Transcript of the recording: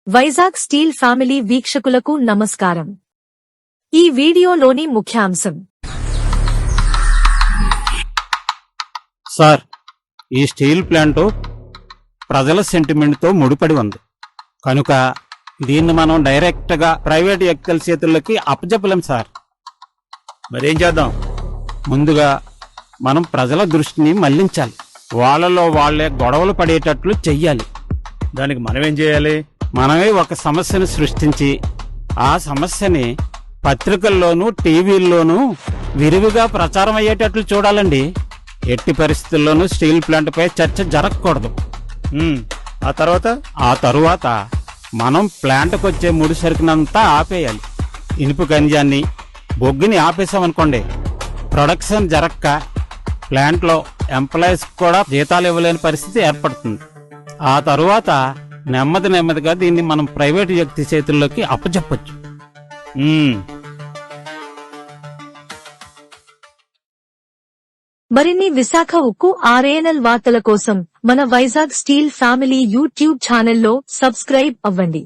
Vizag steel family వీక్షకులకు నమస్కారం. ఈ వీడియోలోని ముఖ్యాంశం. సార్, ఈ స్టీల్ ప్లాంటు ప్రజల సెంటిమెంట్తో ముడిపడి ఉంది కనుక దీన్ని మనం డైరెక్ట్గా ప్రైవేట్ వ్యక్తుల చేతుల్లోకి అప్పచెప్పలేం సార్. మరేం చేద్దాం? ముందుగా మనం ప్రజల దృష్టిని మళ్లించాలి. వాళ్ళలో వాళ్లే గొడవలు పడేటట్లు చెయ్యాలి. దానికి మనమేం చేయాలి? మనమే ఒక సమస్యను సృష్టించి ఆ సమస్యని పత్రికల్లోనూ టీవీల్లోనూ విరివిగా ప్రచారం అయ్యేటట్లు చూడాలండి. ఎట్టి పరిస్థితుల్లోనూ స్టీల్ ప్లాంట్ పై చర్చ జరగకూడదు. ఆ తరువాత మనం ప్లాంట్కి వచ్చే ముడి సరుకునంతా ఆపేయాలి. ఇనుపు ఖనిజాన్ని, బొగ్గుని ఆపేసామనుకోండి, ప్రొడక్షన్ జరక్క ప్లాంట్లో ఎంప్లాయీస్ కూడా జీతాలు ఇవ్వలేని పరిస్థితి ఏర్పడుతుంది. ఆ తరువాత నెమ్మదిగా దీన్ని మనం ప్రైవేట్ వ్యక్తి చేతుల్లోకి అప్పచెప్పొచ్చు. మరిన్ని విశాఖ ఉక్కు ఆర్ఏఎన్ఎల్ వార్తల కోసం మన వైజాగ్ స్టీల్ ఫ్యామిలీ యూట్యూబ్ ఛానల్లో సబ్స్క్రైబ్ అవ్వండి.